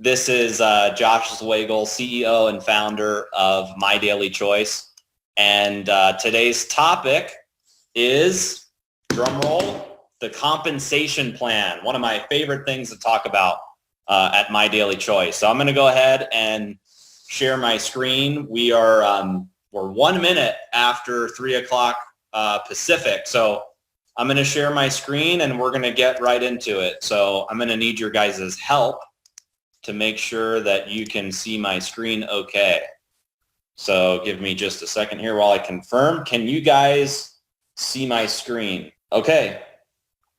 This is Josh Zwagil, CEO and founder of MyDailyChoice. And today's topic is, drumroll, the compensation plan. One of my favorite things to talk about at MyDailyChoice. So I'm going to go ahead and share my screen. We're 1 minute after 3 o'clock Pacific. So I'm going to share my screen and we're going to get right into it. So I'm going to need your guys' help to make sure that you can see my screen okay. So give me just a second here while I confirm. Can you guys see my screen? Okay,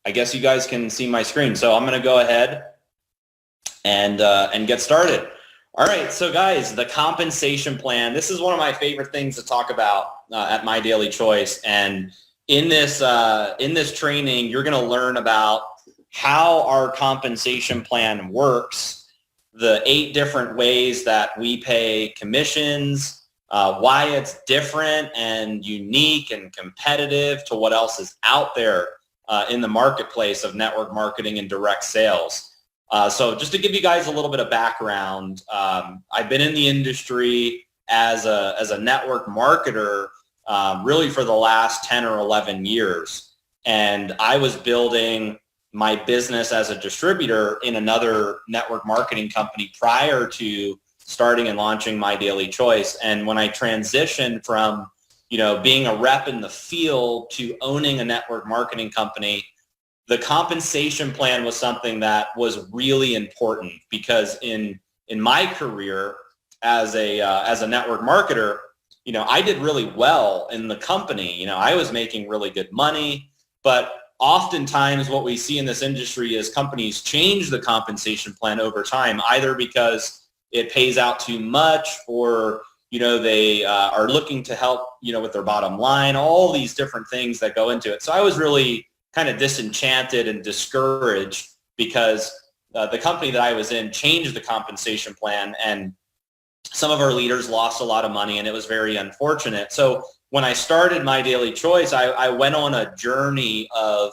I guess you guys can see my screen. So I'm going to go ahead and get started. All right, so guys, the compensation plan. This is one of my favorite things to talk about at MyDailyChoice. And in this training, you're going to learn about how our compensation plan works, the 8 different ways that we pay commissions, why it's different and unique and competitive to what else is out there in the marketplace of network marketing and direct sales. So just to give you guys a little bit of background, I've been in the industry as a network marketer really for the last 10 or 11 years. And I was building my business as a distributor in another network marketing company prior to starting and launching MyDailyChoice. And when I transitioned from, being a rep in the field to owning a network marketing company, the compensation plan was something that was really important because in my career as a network marketer, I did really well in the company. I was making really good money, but oftentimes what we see in this industry is companies change the compensation plan over time, either because it pays out too much or, they are looking to help, with their bottom line, all these different things that go into it. So I was really kind of disenchanted and discouraged because the company that I was in changed the compensation plan and some of our leaders lost a lot of money and it was very unfortunate. So when I started MyDailyChoice, I went on a journey of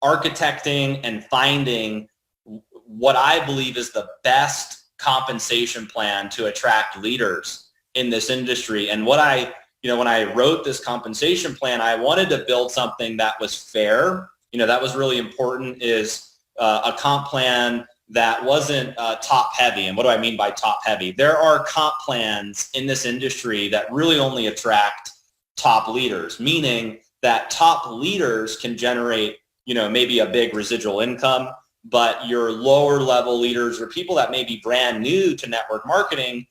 architecting and finding what I believe is the best compensation plan to attract leaders in this industry. And when I wrote this compensation plan, I wanted to build something that was fair. That was really important, is a comp plan that wasn't top heavy. And what do I mean by top heavy? There are comp plans in this industry that really only attract top leaders, meaning that top leaders can generate, maybe a big residual income, but your lower level leaders or people that may be brand new to network marketing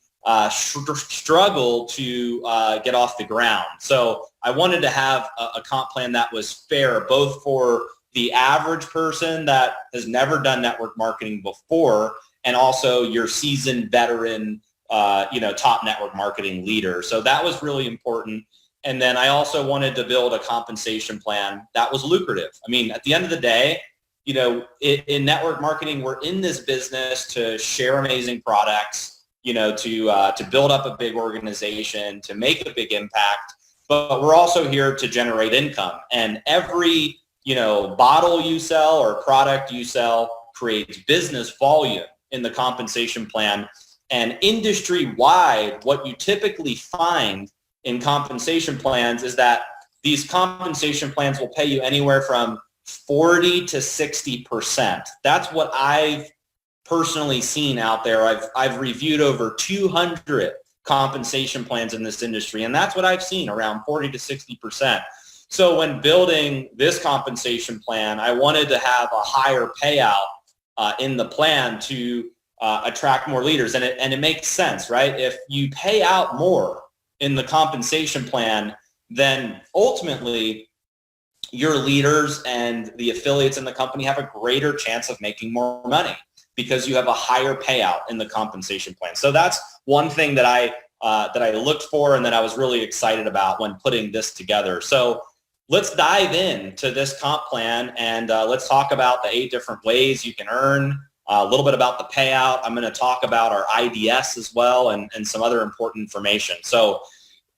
struggle to get off the ground. So I wanted to have a comp plan that was fair, both for the average person that has never done network marketing before and also your seasoned veteran, top network marketing leader. So that was really important. And then I also wanted to build a compensation plan that was lucrative. I mean, at the end of the day, in network marketing, we're in this business to share amazing products, to build up a big organization, to make a big impact, but we're also here to generate income. And every, bottle you sell or product you sell creates business volume in the compensation plan. And industry-wide, what you typically find in compensation plans is that these compensation plans will pay you anywhere from 40 to 60%. That's what I've personally seen out there. I've reviewed over 200 compensation plans in this industry, and that's what I've seen, around 40 to 60%. So when building this compensation plan, I wanted to have a higher payout in the plan to attract more leaders. And it makes sense, right? If you pay out more in the compensation plan, then ultimately your leaders and the affiliates in the company have a greater chance of making more money because you have a higher payout in the compensation plan. So that's one thing that I looked for and that I was really excited about when putting this together. So let's dive into this comp plan and let's talk about the 8 different ways you can earn, a little bit about the payout. I'm going to talk about our IDS as well and some other important information. So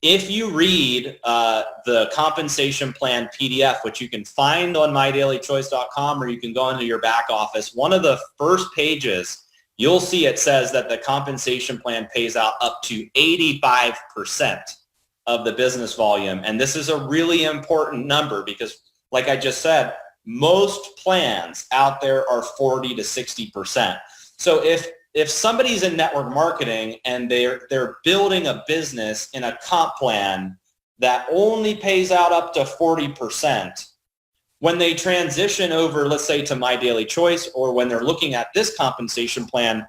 if you read the compensation plan PDF, which you can find on MyDailyChoice.com or you can go into your back office, one of the first pages you'll see it says that the compensation plan pays out up to 85% of the business volume. And this is a really important number because, like I just said, most plans out there are 40 to 60%. So if somebody's in network marketing and they're building a business in a comp plan that only pays out up to 40%, when they transition over, let's say, to MyDailyChoice, or when they're looking at this compensation plan,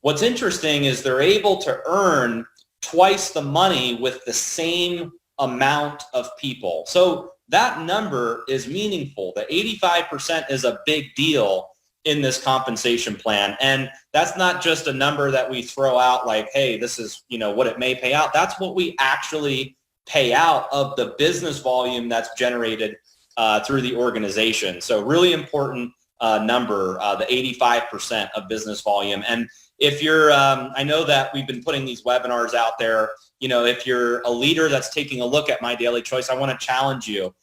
what's interesting is they're able to earn twice the money with the same amount of people. So that number is meaningful. The 85% is a big deal in this compensation plan. And that's not just a number that we throw out like, hey, this is, what it may pay out. That's what we actually pay out of the business volume that's generated through the organization. So really important number, the 85% of business volume. And if you're, I know that we've been putting these webinars out there, if you're a leader that's taking a look at MyDailyChoice, I want to challenge you,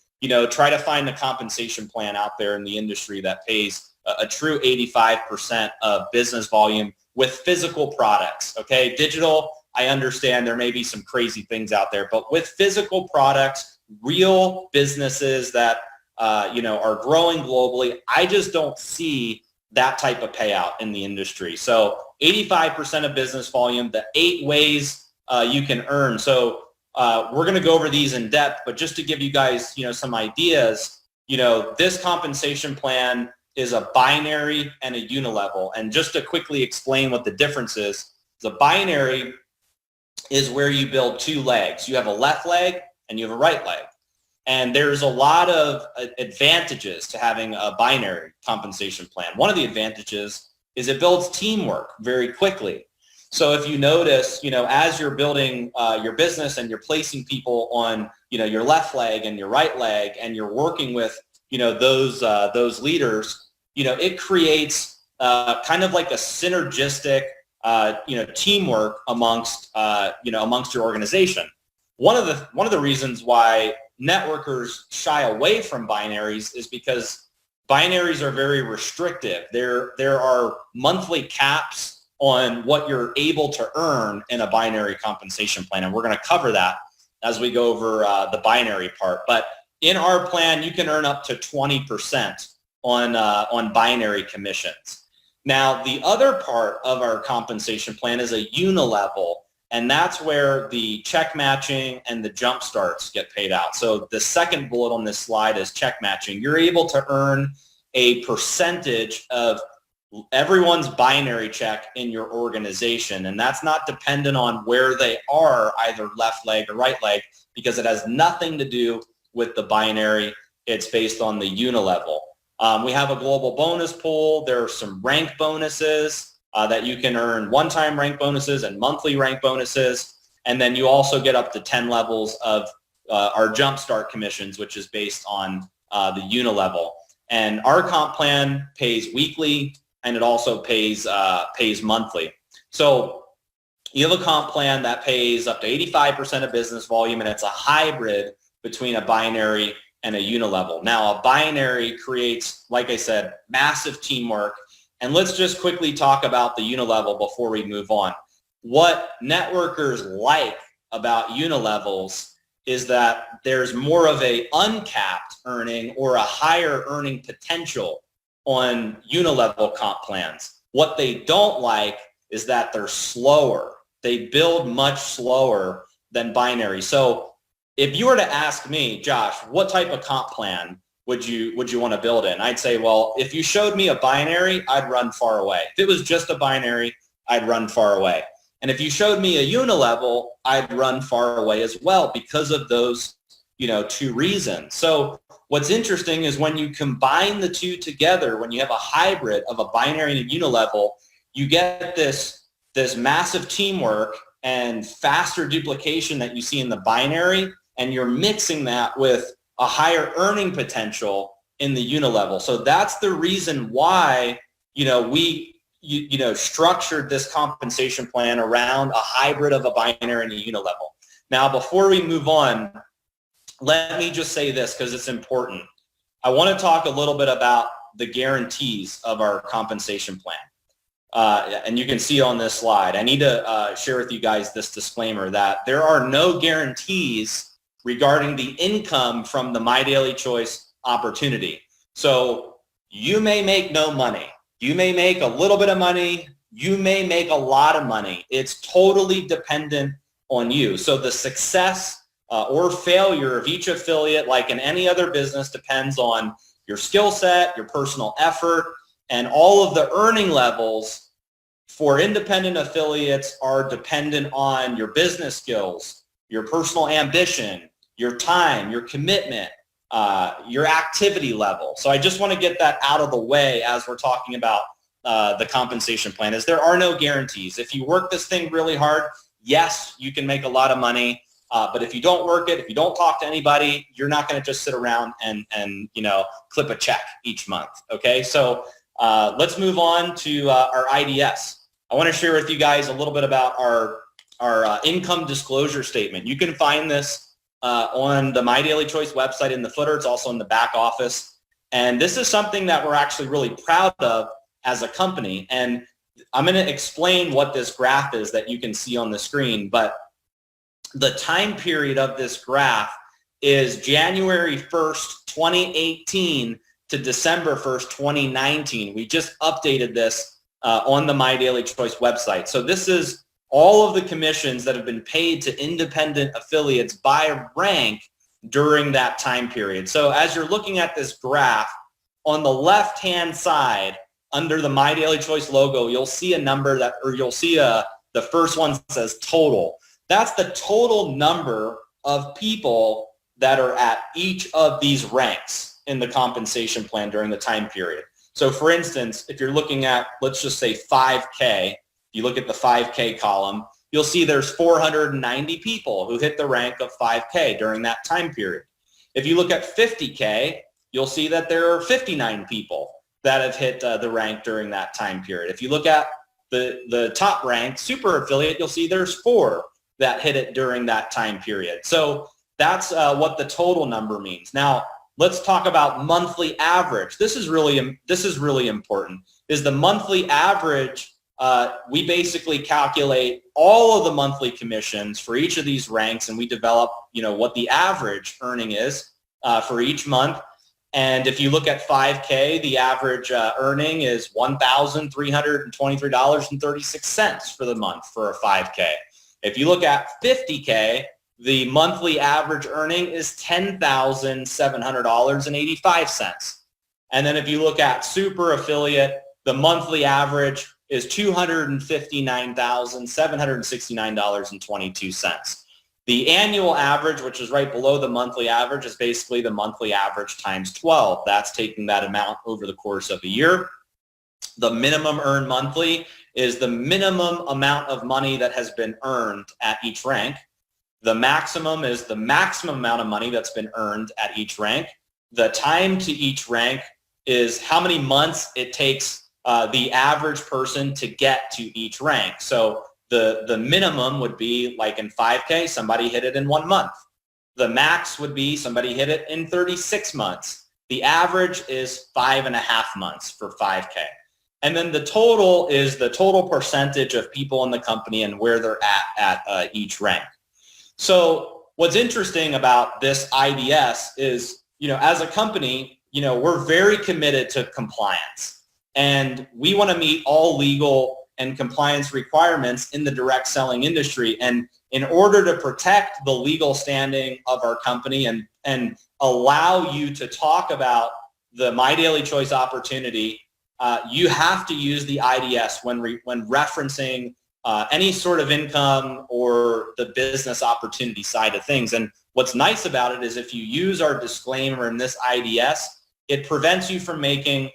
try to find a compensation plan out there in the industry that pays a true 85% of business volume with physical products. Okay, digital, I understand there may be some crazy things out there, but with physical products, real businesses that are growing globally, I just don't see that type of payout in the industry. So 85% of business volume, the 8 ways you can earn. So we're going to go over these in depth, but just to give you guys, some ideas, this compensation plan is a binary and a unilevel. And just to quickly explain what the difference is, the binary is where you build 2 legs. You have a left leg and you have a right leg. And there's a lot of advantages to having a binary compensation plan. One of the advantages is it builds teamwork very quickly. So if you notice, as you're building your business and you're placing people on, your left leg and your right leg, and you're working with, those leaders, it creates kind of like a synergistic, teamwork amongst your organization. One of the reasons why networkers shy away from binaries is because binaries are very restrictive. There are monthly caps on what you're able to earn in a binary compensation plan, and we're going to cover that as we go over the binary part. But in our plan, you can earn up to 20% on binary commissions. Now, the other part of our compensation plan is a unilevel, and that's where the check matching and the jump starts get paid out. So the second bullet on this slide is check matching. You're able to earn a percentage of everyone's binary check in your organization, and that's not dependent on where they are, either left leg or right leg, because it has nothing to do with the binary. It's based on the unilevel. We have a global bonus pool. There are some rank bonuses that you can earn, one-time rank bonuses and monthly rank bonuses. And then you also get up to 10 levels of our jumpstart commissions, which is based on the unilevel. And our comp plan pays weekly, and it also pays monthly. So you have a comp plan that pays up to 85% of business volume, and it's a hybrid between a binary and a unilevel. Now, a binary creates, like I said, massive teamwork. And let's just quickly talk about the unilevel before we move on. What networkers like about unilevels is that there's more of a uncapped earning or a higher earning potential on unilevel comp plans. What they don't like is that they're slower. They build much slower than binary. So if you were to ask me, Josh, what type of comp plan would you want to build in? I'd say, well, if you showed me a binary, I'd run far away. If it was just a binary, I'd run far away. And if you showed me a unilevel, I'd run far away as well because of those, 2 reasons. So what's interesting is when you combine the 2 together, when you have a hybrid of a binary and a unilevel, you get this massive teamwork and faster duplication that you see in the binary, and you're mixing that with a higher earning potential in the unilevel. So that's the reason why, we structured this compensation plan around a hybrid of a binary and a unilevel. Now, before we move on, let me just say this because it's important. I want to talk a little bit about the guarantees of our compensation plan. and you can see on this slide, I need to share with you guys this disclaimer that there are no guarantees regarding the income from the MyDailyChoice opportunity. So you may make no money. You may make a little bit of money. You may make a lot of money. It's totally dependent on you. So the success or failure of each affiliate, like in any other business, depends on your skill set, your personal effort, and all of the earning levels for independent affiliates are dependent on your business skills, your personal ambition, your time, your commitment, your activity level. So I just want to get that out of the way as we're talking about the compensation plan, is there are no guarantees. If you work this thing really hard, yes, you can make a lot of money. But if you don't work it, if you don't talk to anybody, you're not going to just sit around and clip a check each month. Okay, so let's move on to our IDS. I want to share with you guys a little bit about our income disclosure statement. You can find this on the MyDailyChoice website in the footer. It's also in the back office. And this is something that we're actually really proud of as a company. And I'm going to explain what this graph is that you can see on the screen. But the time period of this graph is January 1st, 2018 to December 1st, 2019. We just updated this on the MyDailyChoice website. So this is all of the commissions that have been paid to independent affiliates by rank during that time period. So as you're looking at this graph, on the left-hand side, under the MyDailyChoice logo, you'll see a number that, or you'll see the first one says total. That's the total number of people that are at each of these ranks in the compensation plan during the time period. So for instance, if you're looking at, let's just say 5K, you look at the 5K column, you'll see there's 490 people who hit the rank of 5K during that time period. If you look at 50K, you'll see that there are 59 people that have hit the rank during that time period. If you look at the top rank, super affiliate, you'll see there's 4 that hit it during that time period. So that's what the total number means. Now, let's talk about monthly average. This is really important. Is the monthly average, we basically calculate all of the monthly commissions for each of these ranks, and we develop, what the average earning is for each month. And if you look at 5K, the average earning is $1,323.36 for the month for a 5K. If you look at 50K, the monthly average earning is $10,700.85. And then if you look at super affiliate, the monthly average is $259,769.22. The annual average, which is right below the monthly average, is basically the monthly average times 12. That's taking that amount over the course of a year. The minimum earned monthly is the minimum amount of money that has been earned at each rank. The maximum is the maximum amount of money that's been earned at each rank. The time to each rank is how many months it takes the average person to get to each rank. So the minimum would be, like in 5K, somebody hit it in 1 month. The max would be somebody hit it in 36 months. The average is 5.5 months for 5K. And then the total is the total percentage of people in the company and where they're at each rank. So what's interesting about this IDS is, as a company, we're very committed to compliance. And we want to meet all legal and compliance requirements in the direct selling industry. And in order to protect the legal standing of our company and allow you to talk about the MyDailyChoice opportunity, you have to use the IDS when referencing any sort of income or the business opportunity side of things. And what's nice about it is if you use our disclaimer in this IDS, it prevents you from making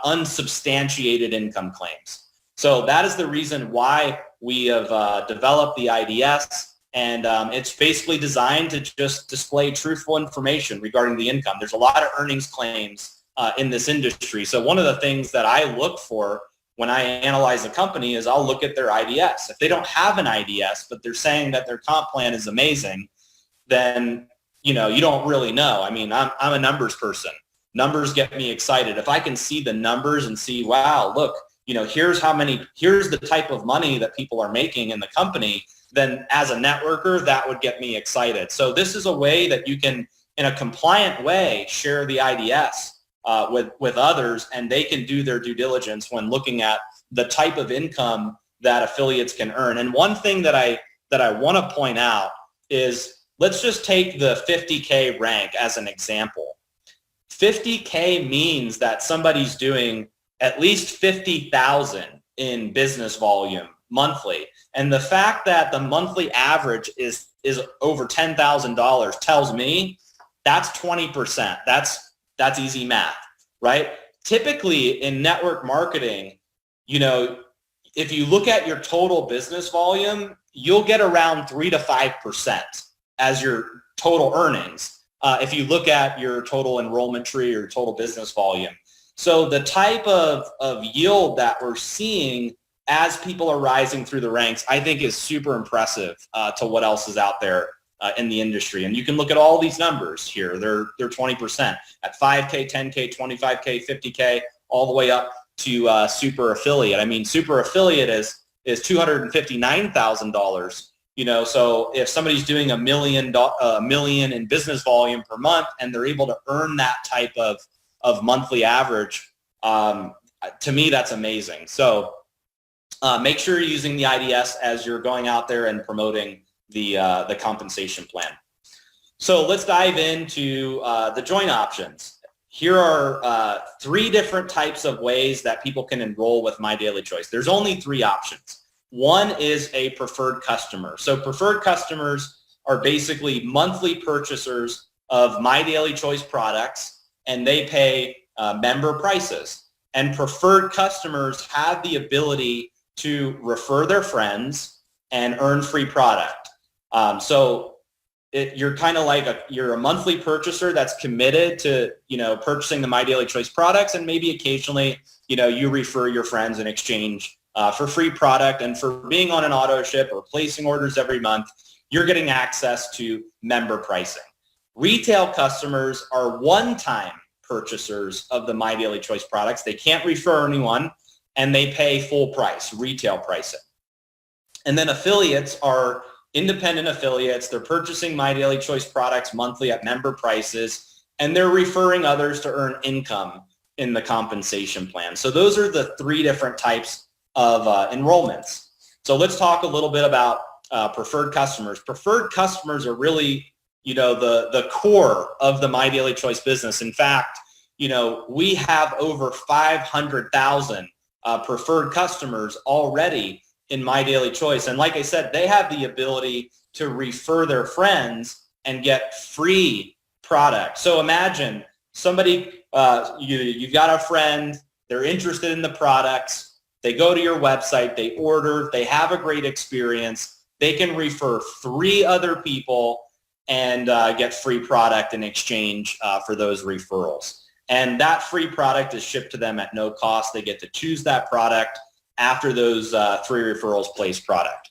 unsubstantiated income claims. So that is the reason why we have developed the IDS, and it's basically designed to just display truthful information regarding the income. There's a lot of earnings claims in this industry. So one of the things that I look for when I analyze a company is I'll look at their IDS. If they don't have an IDS, but they're saying that their comp plan is amazing, then you don't really know. I mean, I'm a numbers person. Numbers get me excited. If I can see the numbers and see, wow, look, here's the type of money that people are making in the company, then as a networker, that would get me excited. So this is a way that you can, in a compliant way, share the IDS with others, and they can do their due diligence when looking at the type of income that affiliates can earn. And one thing that I want to point out is, let's just take the 50K rank as an example. 50K means that somebody's doing at least 50,000 in business volume monthly. And the fact that the monthly average is over $10,000 tells me that's 20%. That's easy math, right? Typically in network marketing, if you look at your total business volume, you'll get around 3 to 5% as your total earnings. If you look at your total enrollment tree or total business volume. So the type of yield that we're seeing as people are rising through the ranks, I think is super impressive to what else is out there in the industry. And you can look at all these numbers here. They're 20% at 5K, 10K, 25K, 50K, all the way up to super affiliate. I mean, super affiliate is $259,000. So if somebody's doing a million in business volume per month, and they're able to earn that type of monthly average, to me, that's amazing. So make sure you're using the IDS as you're going out there and promoting the compensation plan. So let's dive into the join options. Here are 3 different types of ways that people can enroll with MyDailyChoice. There's only 3 options. One is a preferred customer. So preferred customers are basically monthly purchasers of MyDailyChoice products, and they pay member prices. And preferred customers have the ability to refer their friends and earn free product. You're kind of like you're a monthly purchaser that's committed to, purchasing the MyDailyChoice products, and maybe occasionally, you refer your friends in exchange for free product, and for being on an auto ship or placing orders every month, you're getting access to member pricing. Retail customers are one-time purchasers of the MyDailyChoice products. They can't refer anyone, and they pay full price, retail pricing. And then affiliates are independent affiliates. They're purchasing MyDailyChoice products monthly at member prices, and they're referring others to earn income in the compensation plan. So those are the 3 different types of enrollments. So let's talk a little bit about preferred customers. Preferred customers are really, the core of the MyDailyChoice business. In fact, we have over 500,000 preferred customers already in MyDailyChoice. And like I said, they have the ability to refer their friends and get free product. So imagine somebody, you've got a friend, they're interested in the products, they go to your website, they order, they have a great experience, they can refer 3 other people and get free product in exchange for those referrals. And that free product is shipped to them at no cost. They get to choose that product after those 3 referrals place product.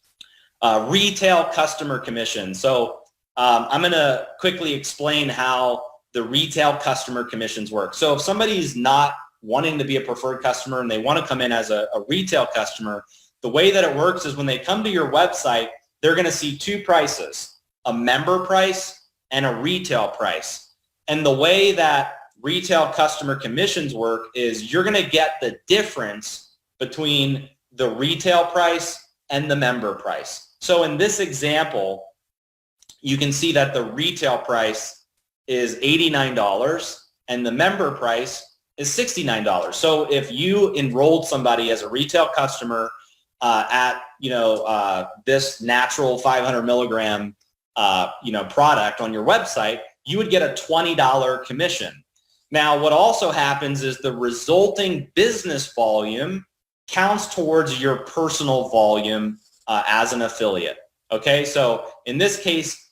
Retail customer commission. So I'm going to quickly explain how the retail customer commissions work. So if somebody's not wanting to be a preferred customer and they want to come in as a retail customer, the way that it works is when they come to your website, they're going to see 2 prices, a member price and a retail price. And the way that retail customer commissions work is you're going to get the difference between the retail price and the member price. So in this example, you can see that the retail price is $89 and the member price is $69. So if you enrolled somebody as a retail customer at this natural 500 milligram product on your website, you would get a $20 commission. Now, what also happens is the resulting business volume counts towards your personal volume as an affiliate. Okay, so in this case,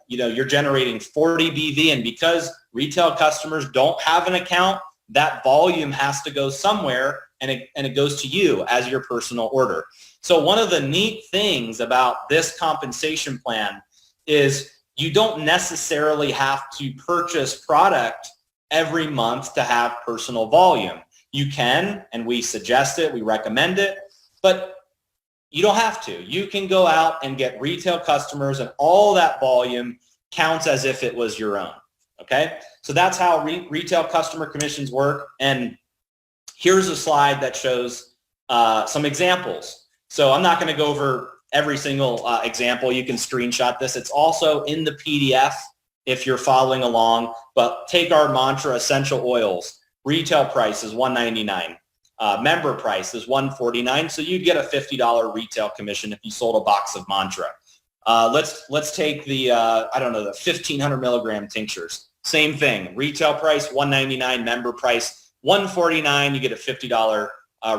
you're generating 40 BV, and because retail customers don't have an account, that volume has to go somewhere, and it goes to you as your personal order. So one of the neat things about this compensation plan is you don't necessarily have to purchase product every month to have personal volume. you can, and we suggest it, we recommend it, but you don't have to. You can go out and get retail customers, and all that volume counts as if it was your own, okay? So that's how retail customer commissions work, and here's a slide that shows some examples. So I'm not going to go over every single example. You can screenshot this. It's also in the PDF if you're following along, but take our mantra essential oils. Retail price is $199. Member price is $149. So you'd get a $50 retail commission if you sold a box of mantra. Let's take the, I don't know, the 1,500 milligram tinctures. Same thing. Retail price, $199. Member price, $149. You get a $50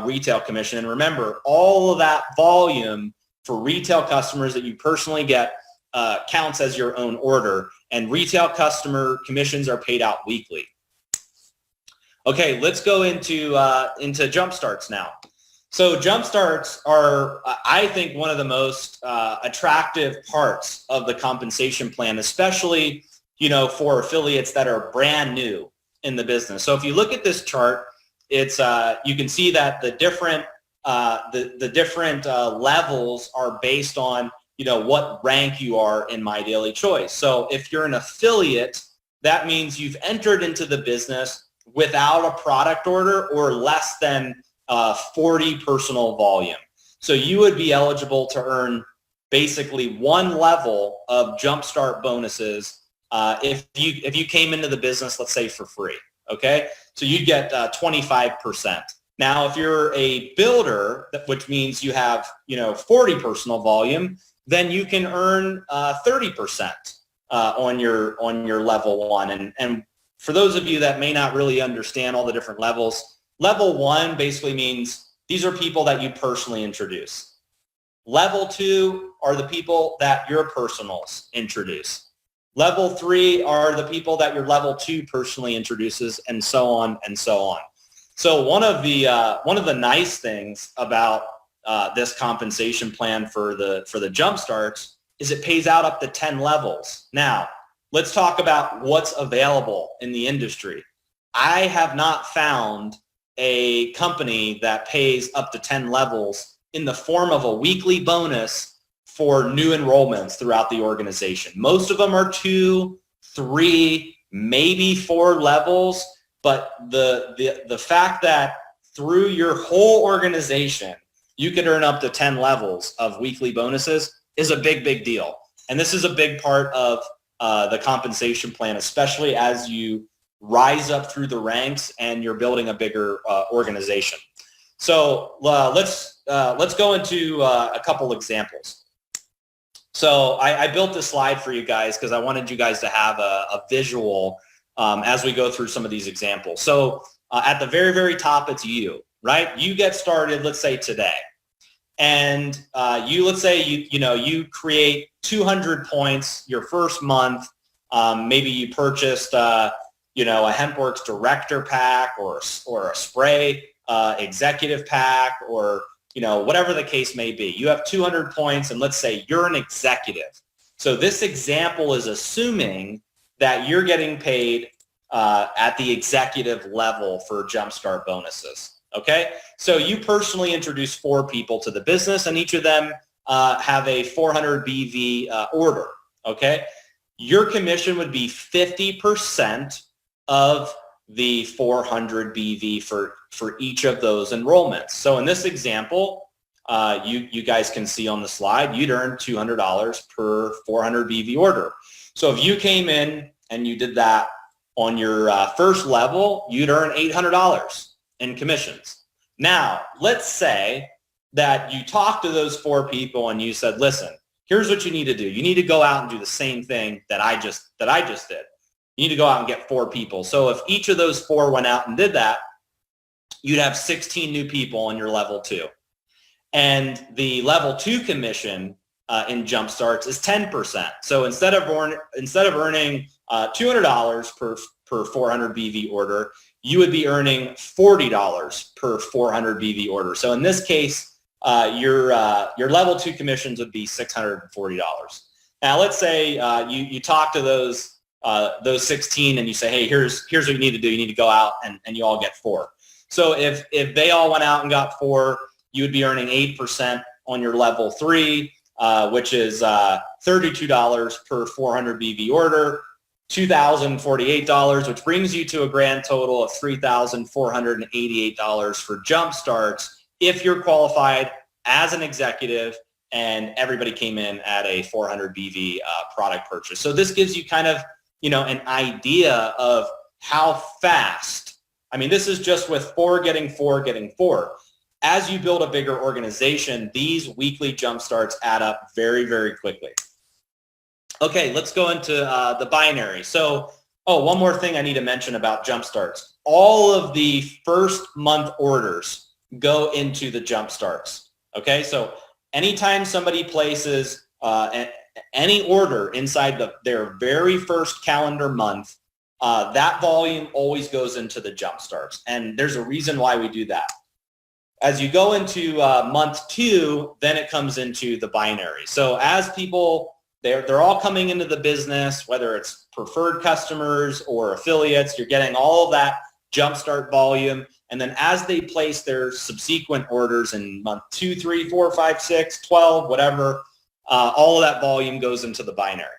retail commission. And remember, all of that volume for retail customers that you personally get counts as your own order. And retail customer commissions are paid out weekly. Okay, let's go into jump starts now. So jump starts are, I think, one of the most attractive parts of the compensation plan, especially, you know, for affiliates that are brand new in the business. So if you look at this chart, it's you can see that the different levels are based on, you know, what rank you are in MyDailyChoice. So if you're an affiliate, that means you've entered into the business without a product order or less than 40 personal volume. So you would be eligible to earn basically one level of jumpstart bonuses if you came into the business, let's say, for free. Okay, so you'd get 25%. Now, if you're a builder, which means you have, you know, 40 personal volume, then you can earn 30% on your level one. And for those of you that may not really understand all the different levels, level one basically means these are people that you personally introduce. Level two are the people that your personals introduce. Level three are the people that your level two personally introduces, and so on and so on. So one of the nice things about this compensation plan for the jump starts is it pays out up to 10 levels. Now, let's talk about what's available in the industry. I have not found a company that pays up to 10 levels in the form of a weekly bonus for new enrollments throughout the organization. Most of them are 2, 3, maybe 4 levels, but the fact that through your whole organization, you could earn up to 10 levels of weekly bonuses is a big, big deal. And this is a big part of the compensation plan, especially as you rise up through the ranks and you're building a bigger organization. So let's go into a couple examples. So I built this slide for you guys because I wanted you guys to have a visual as we go through some of these examples. So at the very, very top, it's you, right? You get started, let's say today. And let's say you create 200 points your first month. Maybe you purchased a Hempworx director pack or a spray executive pack, or whatever the case may be. You have 200 points, and let's say you're an executive. So this example is assuming that you're getting paid at the executive level for jumpstart bonuses. Okay, so you personally introduce 4 people to the business, and each of them have a 400 BV order. Okay, your commission would be 50% of the 400 BV for each of those enrollments. So in this example, you guys can see on the slide, you'd earn $200 per 400 BV order. So if you came in and you did that on your first level, you'd earn $800 in commissions. Now, let's say that you talked to those 4 people and you said, listen, here's what you need to do. You need to go out and do the same thing that I just did. You need to go out and get 4 people. So if each of those 4 went out and did that, you'd have 16 new people on your level 2. And the level 2 commission in Jumpstarts is 10%. So instead of earning $200 per 400 BV order, you would be earning $40 per 400 BV order. So in this case, your level 2 commissions would be $640. Now let's say you talk to those 16 and you say, hey, here's what you need to do. You need to go out and you all get 4. So if they all went out and got 4, you would be earning 8% on your level 3, which is $32 per 400 BV order, $2,048, which brings you to a grand total of $3,488 for jump starts if you're qualified as an executive and everybody came in at a 400 BV product purchase. So this gives you kind of, an idea of how fast. I mean, this is just with 4 getting 4 getting 4. As you build a bigger organization, these weekly jump starts add up very, very quickly. Okay, let's go into the binary. So, one more thing I need to mention about jump starts. All of the first month orders go into the jump starts. Okay, so anytime somebody places any order inside their very first calendar month, that volume always goes into the jump starts. And there's a reason why we do that. As you go into month 2, then it comes into the binary. So as people, they're all coming into the business, whether it's preferred customers or affiliates, you're getting all of that jumpstart volume. And then as they place their subsequent orders in month 2, 3, 4, 5, 6, 12, whatever, all of that volume goes into the binary.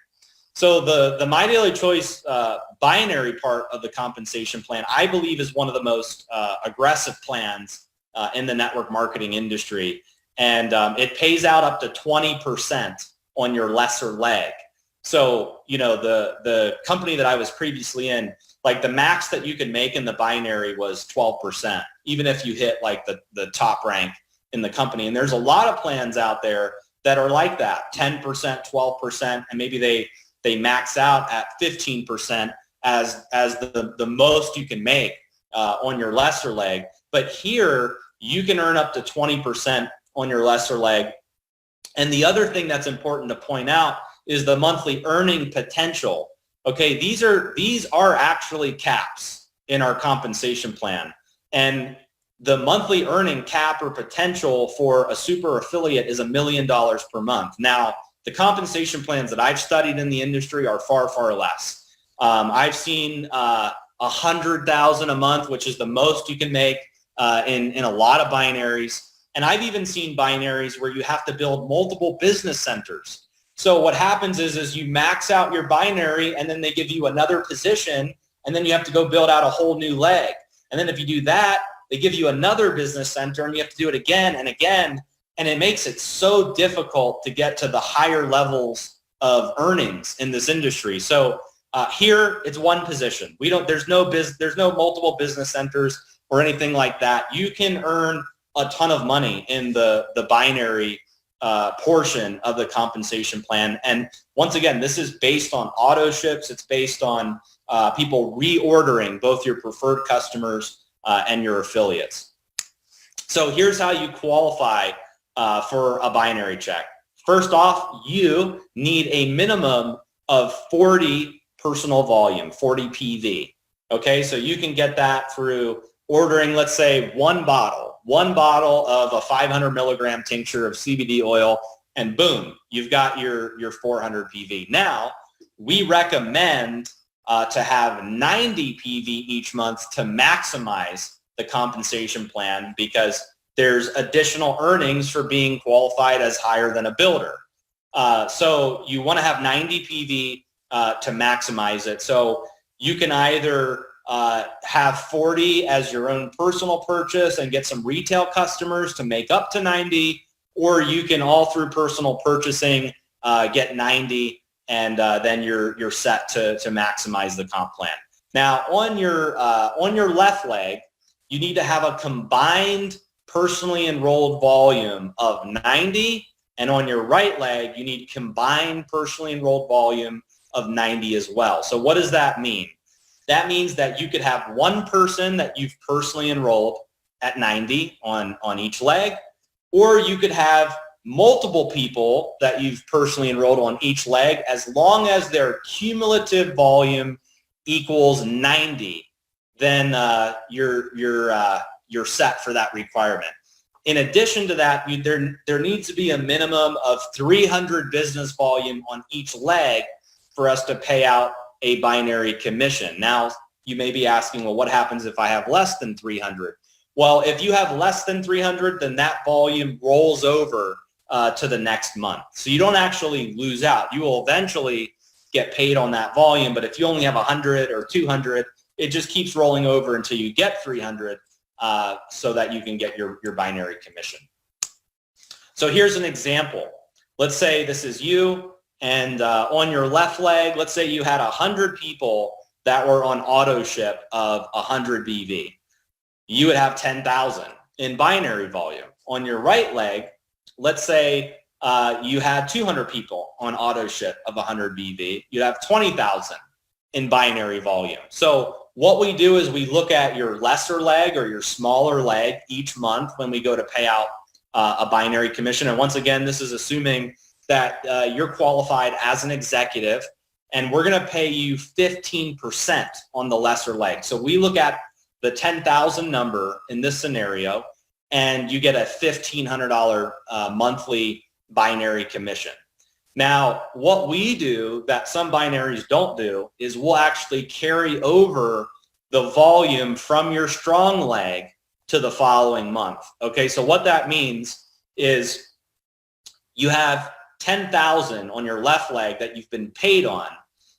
So the MyDailyChoice binary part of the compensation plan, I believe, is one of the most aggressive plans in the network marketing industry. And it pays out up to 20% on your lesser leg. So, the company that I was previously in, like the max that you could make in the binary was 12%, even if you hit like the top rank in the company. And there's a lot of plans out there that are like that, 10%, 12%, and maybe they max out at 15% as the most you can make on your lesser leg. But here, you can earn up to 20% on your lesser leg. And the other thing that's important to point out is the monthly earning potential. Okay, these are actually caps in our compensation plan. And the monthly earning cap or potential for a super affiliate is $1 million per month. Now, the compensation plans that I've studied in the industry are far, far less. I've seen $100,000 a month, which is the most you can make in a lot of binaries. And I've even seen binaries where you have to build multiple business centers. So what happens is you max out your binary and then they give you another position and then you have to go build out a whole new leg. And then if you do that, they give you another business center and you have to do it again and again. And it makes it so difficult to get to the higher levels of earnings in this industry. So here it's one position. There's no multiple business centers or anything like that. You can earn a ton of money in the binary portion of the compensation plan. And once again, this is based on auto ships. It's based on people reordering both your preferred customers and your affiliates. So here's how you qualify for a binary check. First off, you need a minimum of 40 personal volume, 40 PV. Okay, so you can get that through ordering, let's say, one bottle of a 500 milligram tincture of CBD oil, and boom, you've got your 400 PV. Now, we recommend to have 90 PV each month to maximize the compensation plan because there's additional earnings for being qualified as higher than a builder. So you want to have 90 PV to maximize it. So you can either have 40 as your own personal purchase and get some retail customers to make up to 90, or you can all through personal purchasing get 90 and then you're set to maximize the comp plan. Now on your left leg, you need to have a combined personally enrolled volume of 90, and on your right leg, you need combined personally enrolled volume of 90 as well. So what does that mean? That means that you could have one person that you've personally enrolled at 90 on each leg, or you could have multiple people that you've personally enrolled on each leg, as long as their cumulative volume equals 90, then you're set for that requirement. In addition to that, there needs to be a minimum of 300 business volume on each leg for us to pay out a binary commission. Now, you may be asking, well, what happens if I have less than 300? Well, if you have less than 300, then that volume rolls over to the next month. So you don't actually lose out. You will eventually get paid on that volume, but if you only have 100 or 200, it just keeps rolling over until you get 300 so that you can get your binary commission. So here's an example. Let's say this is you, and on your left leg, let's say you had 100 people that were on auto ship of 100 BV. You would have 10,000 in binary volume. On your right leg, let's say you had 200 people on auto ship of 100 BV. You'd have 20,000 in binary volume. So what we do is we look at your lesser leg or your smaller leg each month when we go to pay out a binary commission. And once again, this is assuming that you're qualified as an executive, and we're going to pay you 15% on the lesser leg. So we look at the 10,000 number in this scenario, and you get a $1,500 monthly binary commission. Now, what we do that some binaries don't do is we'll actually carry over the volume from your strong leg to the following month. Okay, so what that means is you have 10,000 on your left leg that you've been paid on.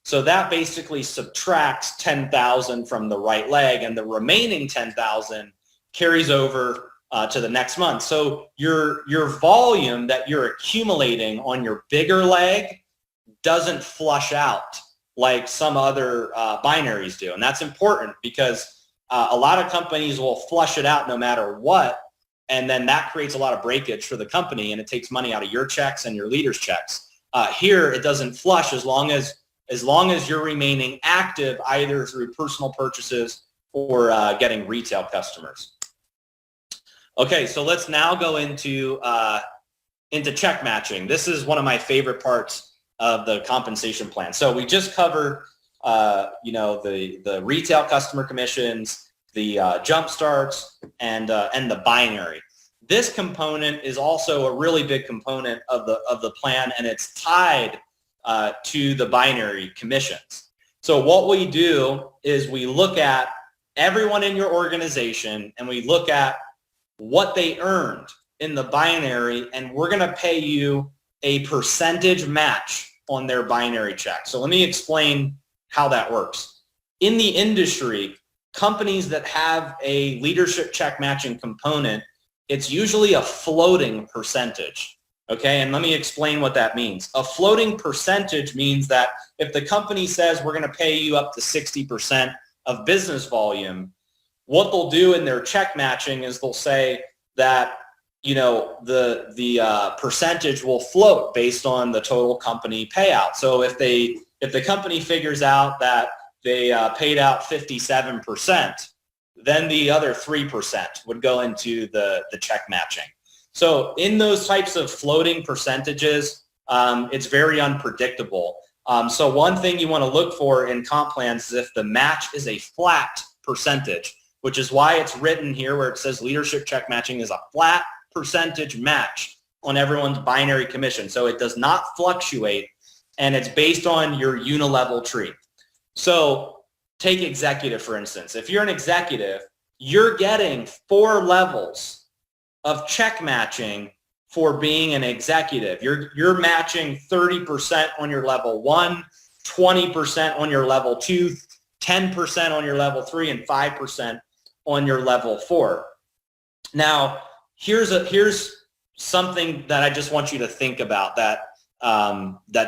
So that basically subtracts 10,000 from the right leg, and the remaining 10,000 carries over to the next month. So your volume that you're accumulating on your bigger leg doesn't flush out like some other binaries do. And that's important because a lot of companies will flush it out no matter what, and then that creates a lot of breakage for the company, and it takes money out of your checks and your leaders' checks. Here, it doesn't flush as long as you're remaining active either through personal purchases or getting retail customers. Okay, so let's now go into check matching. This is one of my favorite parts of the compensation plan. So we just covered, the retail customer commissions, the jump starts, and the binary. This component is also a really big component of the plan, and it's tied to the binary commissions. So what we do is we look at everyone in your organization, and we look at what they earned in the binary, and we're going to pay you a percentage match on their binary check. So let me explain how that works. In the industry, companies that have a leadership check matching component, it's usually a floating percentage. Okay, and let me explain what that means. A floating percentage means that if the company says we're going to pay you up to 60% of business volume, what they'll do in their check matching is they'll say that the percentage will float based on the total company payout. So if the company figures out that they paid out 57%, then the other 3% would go into the check matching. So in those types of floating percentages, it's very unpredictable. So one thing you want to look for in comp plans is if the match is a flat percentage, which is why it's written here where it says leadership check matching is a flat percentage match on everyone's binary commission. So it does not fluctuate, and it's based on your unilevel tree. So take executive, for instance. If you're an executive, you're getting 4 levels of check matching for being an executive. You're matching 30% on your level 1, 20% on your level 2, 10% on your level 3, and 5% on your level 4. Now, here's something that I just want you to think about that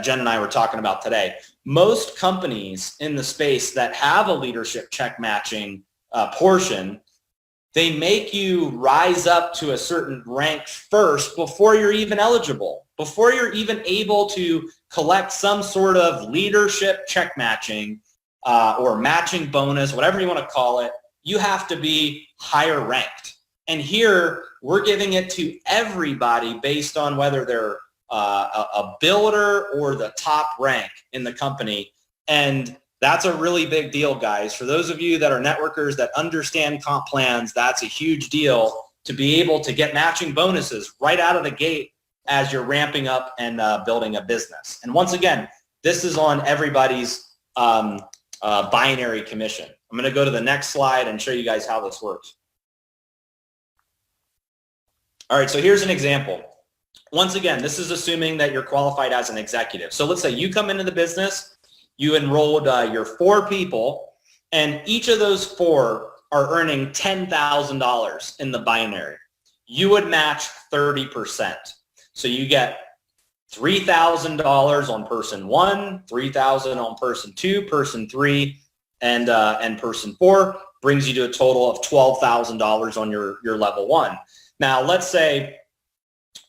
Jen and I were talking about today. Most companies in the space that have a leadership check matching portion, they make you rise up to a certain rank first before you're even eligible, before you're even able to collect some sort of leadership check matching or matching bonus, whatever you want to call it. You have to be higher ranked. And here we're giving it to everybody based on whether they're a builder or the top rank in the company. And that's a really big deal, guys. For those of you that are networkers that understand comp plans, that's a huge deal to be able to get matching bonuses right out of the gate as you're ramping up and building a business. And once again, this is on everybody's binary commission. I'm going to go to the next slide and show you guys how this works. All right, so here's an example. Once again, this is assuming that you're qualified as an executive. So let's say you come into the business, you enrolled your 4 people, and each of those 4 are earning $10,000 in the binary. You would match 30%. So you get $3,000 on person 1, $3,000 on person 2, person 3, and person 4 brings you to a total of $12,000 on your level 1. Now, let's say,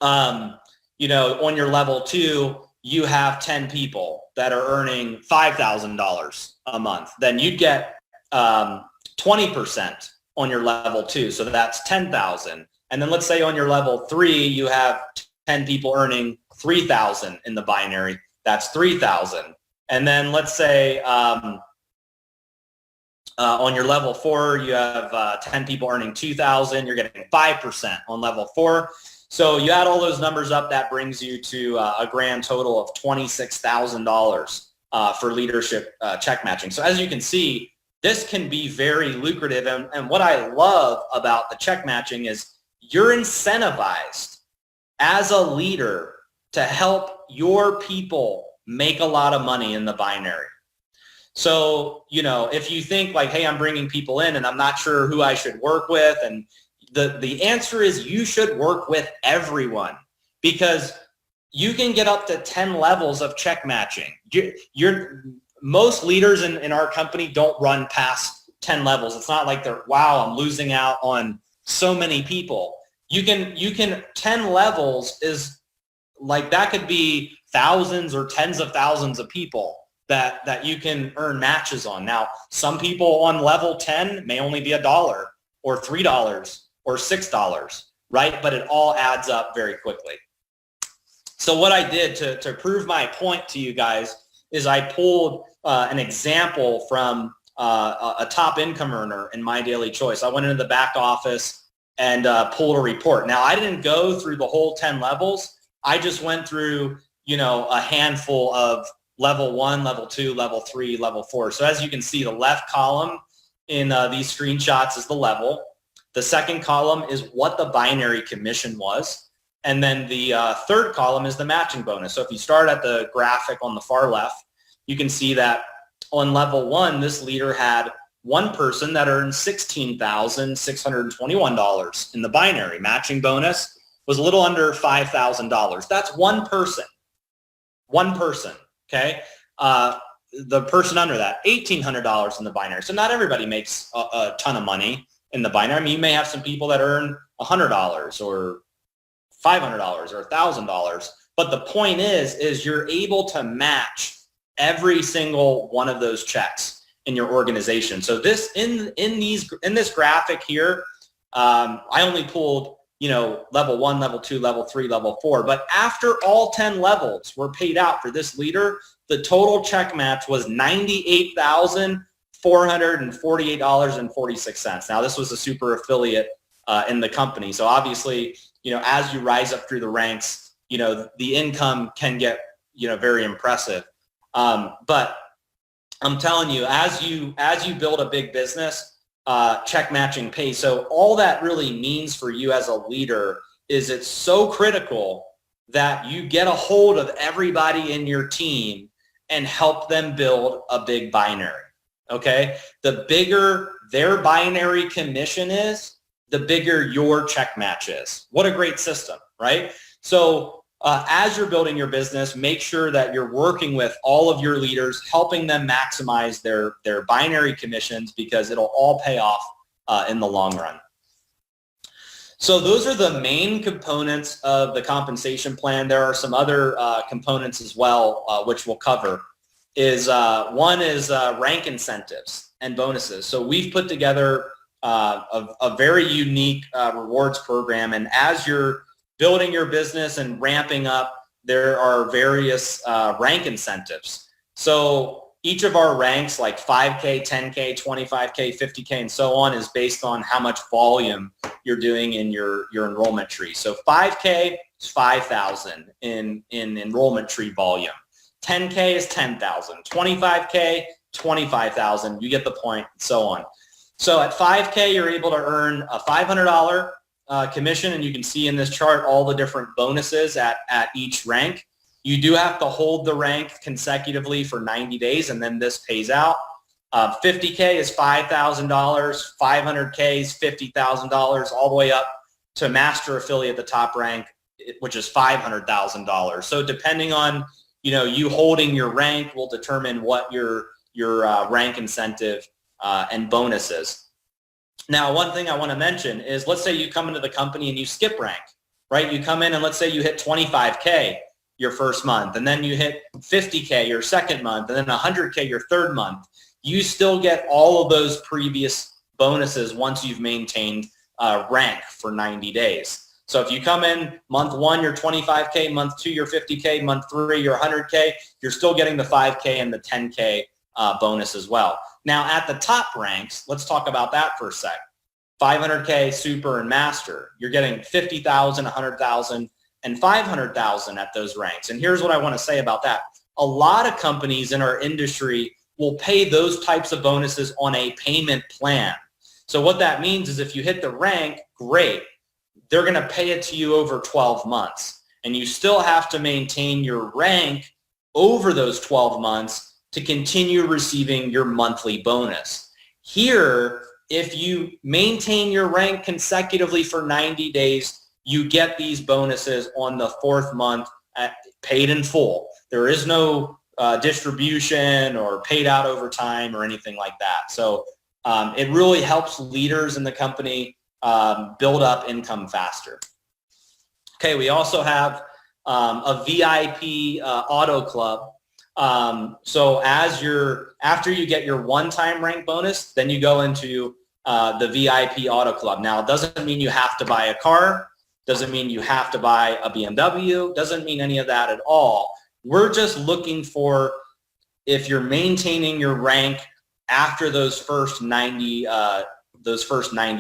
on your level 2, you have 10 people that are earning $5,000 a month. Then you'd get 20% on your level 2, so that's 10,000. And then let's say on your level 3, you have 10 people earning 3,000 in the binary. That's 3,000. And then let's say on your level 4, you have 10 people earning 2,000. You're getting 5% on level 4. So you add all those numbers up, that brings you to a grand total of $26,000 for leadership check matching. So as you can see, this can be very lucrative. And what I love about the check matching is you're incentivized as a leader to help your people make a lot of money in the binary. So, if you think like, hey, I'm bringing people in and I'm not sure who I should work with, and the answer is you should work with everyone, because you can get up to 10 levels of check matching. Most leaders in our company don't run past 10 levels. It's not like they're, wow, I'm losing out on so many people. You can 10 levels is like, that could be thousands or tens of thousands of people that you can earn matches on. Now, some people on level 10 may only be $1 or $3 or $6, right? But it all adds up very quickly. So what I did to prove my point to you guys is I pulled an example from a top income earner in MyDailyChoice. I went into the back office and pulled a report. Now, I didn't go through the whole 10 levels. I just went through, a handful of level 1, level 2, level 3, level 4. So as you can see, the left column in these screenshots is the level. The second column is what the binary commission was. And then the third column is the matching bonus. So if you start at the graphic on the far left, you can see that on level 1, this leader had one person that earned $16,621 in the binary. Matching bonus was a little under $5,000. That's one person. One person, okay? The person under that, $1,800 in the binary. So not everybody makes a ton of money in the binary. I mean, you may have some people that earn $100 or $500 or $1,000. But the point is you're able to match every single one of those checks in your organization. So this in this graphic here, I only pulled level 1, level 2, level 3, level 4. But after all 10 levels were paid out for this leader, the total check match was $98,448.46. Now, this was a super affiliate in the company. So obviously, as you rise up through the ranks, the income can get, very impressive. But I'm telling you, as you build a big business, check matching pays. So all that really means for you as a leader is it's so critical that you get a hold of everybody in your team and help them build a big binary. Okay? The bigger their binary commission is, the bigger your check match is. What a great system, right? So as you're building your business, make sure that you're working with all of your leaders, helping them maximize their binary commissions, because it'll all pay off in the long run. So those are the main components of the compensation plan. There are some other components as well, which we'll cover. One is rank incentives and bonuses. So we've put together a very unique rewards program, and as you're building your business and ramping up, there are various rank incentives. So each of our ranks, like 5K, 10K, 25K, 50K, and so on, is based on how much volume you're doing in your enrollment tree. So 5K is 5,000 in enrollment tree volume. 10K is 10,000. 25K, 25,000. You get the point, and so on. So at 5K, you're able to earn a $500 commission, and you can see in this chart all the different bonuses at each rank. You do have to hold the rank consecutively for 90 days, and then this pays out. 50K is $5,000, 500K is $50,000, all the way up to master affiliate, the top rank, which is $500,000. So depending on, you holding your rank will determine what your rank incentive and bonus is. Now, one thing I want to mention is, let's say you come into the company and you skip rank, right? You come in and let's say you hit 25K your first month, and then you hit 50K your second month, and then 100K your third month. You still get all of those previous bonuses once you've maintained rank for 90 days. So if you come in month 1, you're 25K, month 2, you're 50K, month 3, you're 100K, you're still getting the 5K and the 10K bonus as well. Now at the top ranks, let's talk about that for a sec. 500K, super, and master. You're getting 50,000, 100,000, and 500,000 at those ranks. And here's what I want to say about that. A lot of companies in our industry will pay those types of bonuses on a payment plan. So what that means is if you hit the rank, great. They're going to pay it to you over 12 months. And you still have to maintain your rank over those 12 months to continue receiving your monthly bonus. Here, if you maintain your rank consecutively for 90 days, you get these bonuses on the 4th month paid in full. There is no distribution or paid out over time or anything like that. So it really helps leaders in the company build up income faster. Okay, we also have a VIP auto club. So after you get your one-time rank bonus, then you go into the VIP auto club. Now, it doesn't mean you have to buy a car, doesn't mean you have to buy a BMW, doesn't mean any of that at all. We're just looking for if you're maintaining your rank after those first 90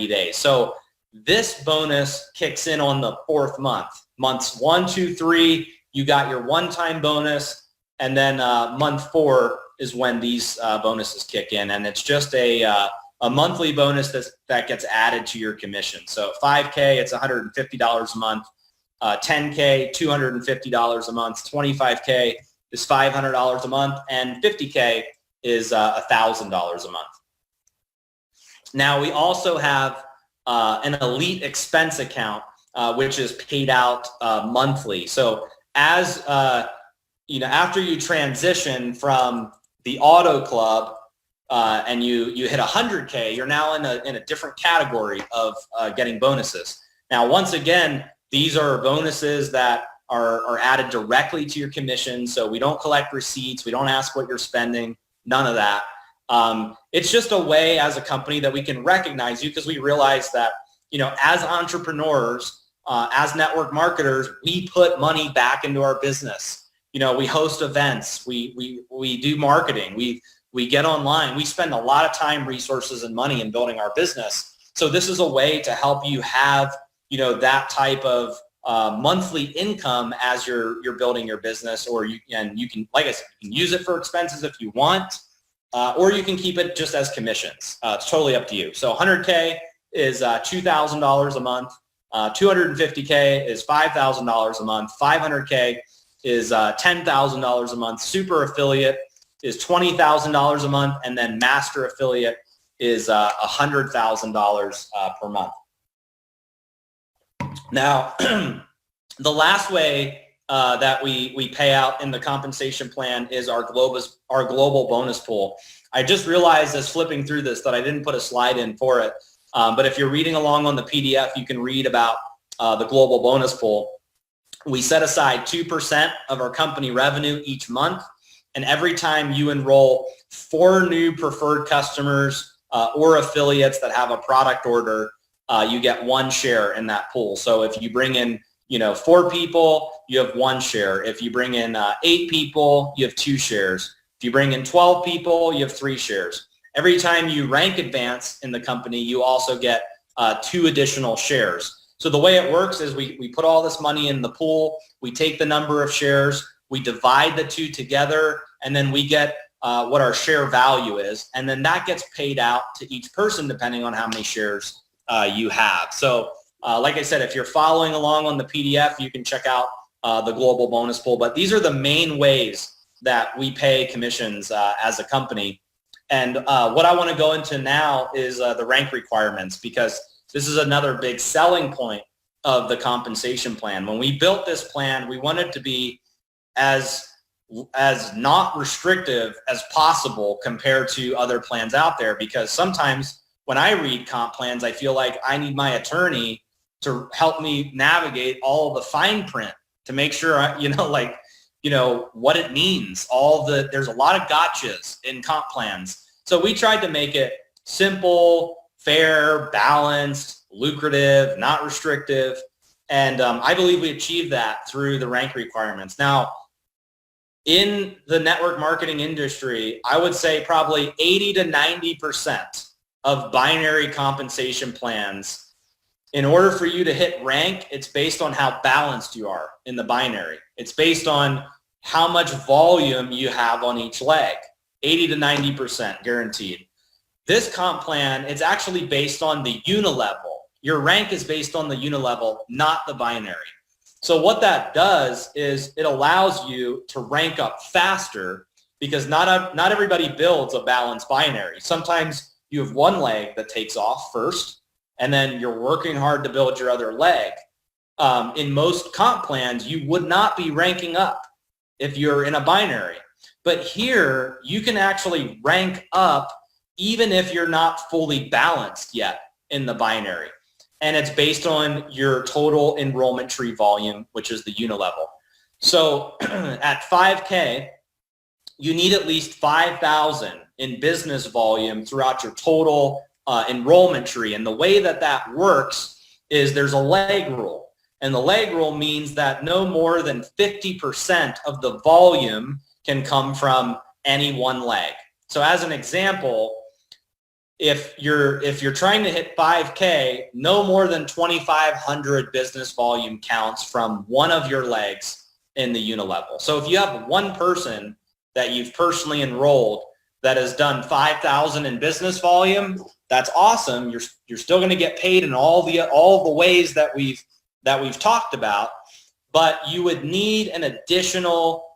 days. So this bonus kicks in on the 4th month. Months 1, 2, 3, you got your one-time bonus, and then month 4 is when these bonuses kick in, and it's just a monthly bonus that gets added to your commission. So 5K, it's $150 a month. 10K, $250 a month. 25K is $500 a month, and 50K is $1,000 a month. Now we also have an elite expense account, which is paid out monthly. So as after you transition from the auto club and you hit 100K, you're now in a different category of getting bonuses. Now, once again, these are bonuses that are added directly to your commission. So we don't collect receipts. We don't ask what you're spending. None of that. It's just a way as a company that we can recognize you, because we realize that, as entrepreneurs, as network marketers, we put money back into our business. We host events. We do marketing. We get online. We spend a lot of time, resources, and money in building our business. So this is a way to help you have, that type of monthly income as you're building your business, or you can, like I said, you can use it for expenses if you want, or you can keep it just as commissions. It's totally up to you. So 100K is $2,000 a month. 250K is $5,000 a month. 500K is $10,000 a month. Super affiliate is $20,000 a month, and then master affiliate is $100,000 per month. Now, the last way that we pay out in the compensation plan is our global bonus pool. I just realized as flipping through this that I didn't put a slide in for it, but if you're reading along on the PDF, you can read about the global bonus pool. We set aside 2% of our company revenue each month, and every time you enroll 4 new preferred customers or affiliates that have a product order, you get 1 share in that pool. So if you bring in 4 people, you have 1 share. If you bring in 8 people, you have 2 shares. If you bring in 12 people, you have 3 shares. Every time you rank advance in the company, you also get 2 additional shares. So the way it works is we put all this money in the pool, we take the number of shares, we divide the 2 together, and then we get what our share value is, and then that gets paid out to each person depending on how many shares you have. So Like I said, if you're following along on the PDF, you can check out the global bonus pool. But these are the main ways that we pay commissions as a company. And what I want to go into now is the rank requirements, because this is another big selling point of the compensation plan. When we built this plan, we wanted to be as not restrictive as possible compared to other plans out there, because sometimes when I read comp plans, I feel like I need my attorney to help me navigate all the fine print to make sure what it means. There's a lot of gotchas in comp plans. So we tried to make it simple, fair, balanced, lucrative, not restrictive. And I believe we achieved that through the rank requirements. Now, in the network marketing industry, I would say probably 80 to 90% of binary compensation plans, in order for you to hit rank, it's based on how balanced you are in the binary. It's based on how much volume you have on each leg, 80 to 90% guaranteed. This comp plan, it's actually based on the unilevel. Your rank is based on the unilevel, not the binary. So what that does is it allows you to rank up faster, because not everybody builds a balanced binary. Sometimes you have one leg that takes off first, and then you're working hard to build your other leg. In most comp plans, you would not be ranking up if you're in a binary. But here, you can actually rank up even if you're not fully balanced yet in the binary. And it's based on your total enrollment tree volume, which is the unilevel. So at 5K, you need at least 5,000 in business volume throughout your total enrollment tree. And the way that works is there's a leg rule. And the leg rule means that no more than 50% of the volume can come from any one leg. So as an example, if you're trying to hit 5K, no more than 2,500 business volume counts from one of your legs in the unilevel. So if you have one person that you've personally enrolled that has done 5,000 in business volume, that's awesome. You're still going to get paid in all the ways that we've talked about, but you would need an additional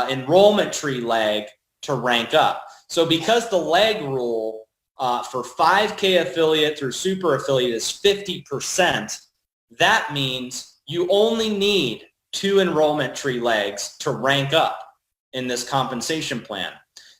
enrollment tree leg to rank up. So because the leg rule for 5K affiliate through super affiliate is 50%, that means you only need 2 enrollment tree legs to rank up in this compensation plan.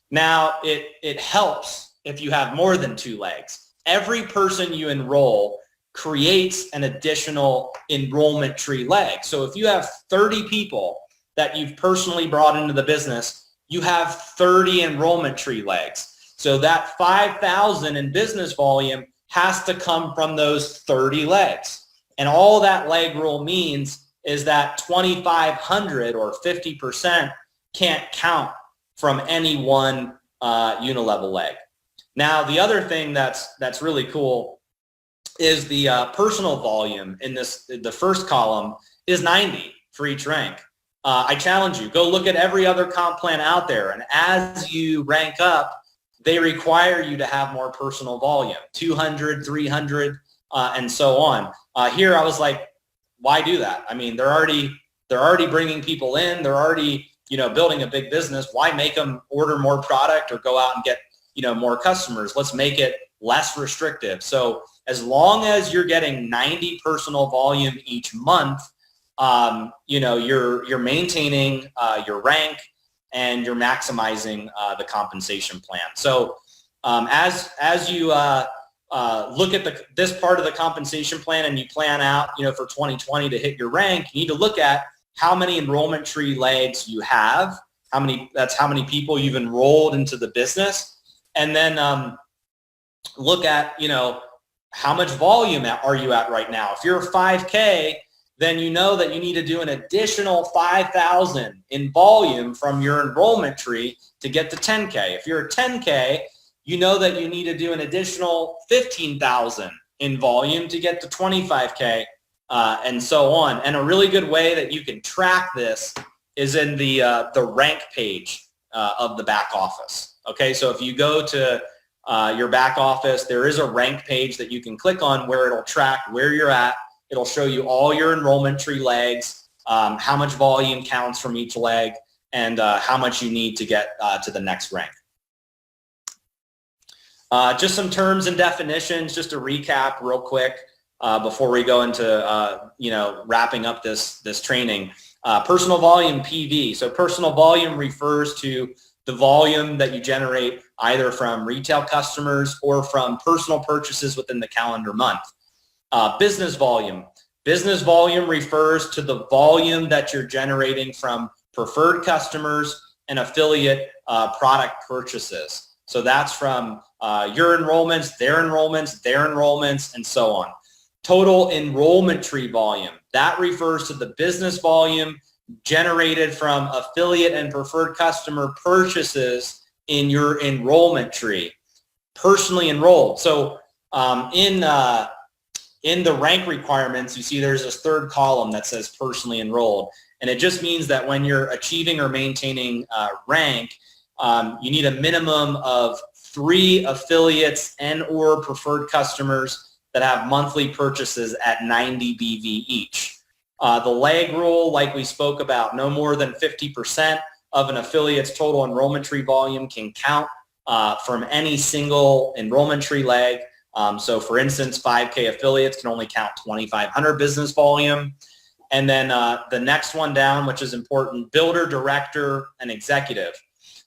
Now, it helps if you have more than 2 legs. Every person you enroll creates an additional enrollment tree leg. So if you have 30 people that you've personally brought into the business, you have 30 enrollment tree legs. So that 5,000 in business volume has to come from those 30 legs. And all that leg rule means is that 2,500 or 50% can't count from any one unilevel leg. Now, the other thing that's really cool is the personal volume in the first column is 90 for each rank. I challenge you, go look at every other comp plan out there, and as you rank up, they require you to have more personal volume, 200, 300, and so on. Here I was like, why do that? I mean, they're already bringing people in. They're already, building a big business. Why make them order more product or go out and get, more customers? Let's make it less restrictive. So as long as you're getting 90 personal volume each month, you're maintaining your rank, and you're maximizing the compensation plan. So as you look at this part of the compensation plan and you plan out, for 2020 to hit your rank, you need to look at how many enrollment tree legs you have, how many people you've enrolled into the business, and then look at, how much volume are you at right now. If you're 5K, then you know that you need to do an additional 5,000 in volume from your enrollment tree to get to 10K. If you're a 10K, you know that you need to do an additional 15,000 in volume to get to 25K, and so on. And a really good way that you can track this is in the rank page of the back office. Okay, so if you go to your back office, there is a rank page that you can click on where it'll track where you're at It'll show you all your enrollment tree legs, how much volume counts from each leg, and how much you need to get to the next rank. Just some terms and definitions, just to recap real quick before we go into wrapping up this training. Personal volume, PV. So personal volume refers to the volume that you generate either from retail customers or from personal purchases within the calendar month. Business volume. Business volume refers to the volume that you're generating from preferred customers and affiliate product purchases. So that's from your enrollments, their enrollments, their enrollments, and so on. Total enrollment tree volume. That refers to the business volume generated from affiliate and preferred customer purchases in your enrollment tree. Personally enrolled. So in the rank requirements, you see there's this third column that says personally enrolled. And it just means that when you're achieving or maintaining rank, you need a minimum of 3 affiliates and or preferred customers that have monthly purchases at 90 BV each. The leg rule, like we spoke about, no more than 50% of an affiliate's total enrollment tree volume can count from any single enrollment tree leg. So for instance, 5K affiliates can only count 2,500 business volume. And then the next one down, which is important, builder, director, and executive.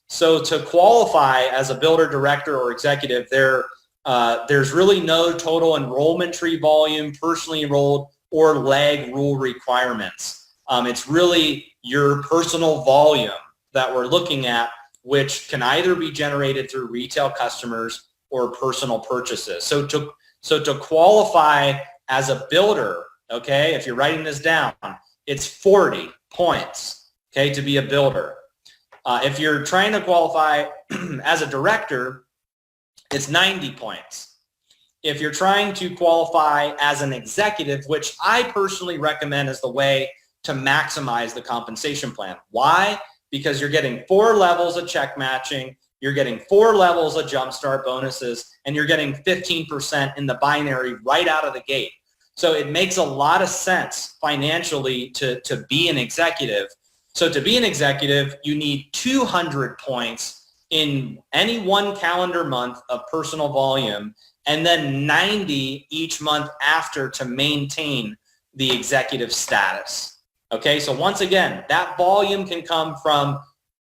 So to qualify as a builder, director, or executive, there's really no total enrollment tree volume, personally enrolled, or leg rule requirements. It's really your personal volume that we're looking at, which can either be generated through retail customers or personal purchases. So to qualify as a builder, okay, if you're writing this down, it's 40 points, okay, to be a builder. If you're trying to qualify as a director, it's 90 points. If you're trying to qualify as an executive, which I personally recommend as the way to maximize the compensation plan. Why? Because you're getting 4 levels of check matching, you're getting 4 levels of jumpstart bonuses, and you're getting 15% in the binary right out of the gate. So it makes a lot of sense financially to be an executive. So to be an executive, you need 200 points in any one calendar month of personal volume, and then 90 each month after to maintain the executive status. Okay, so once again, that volume can come from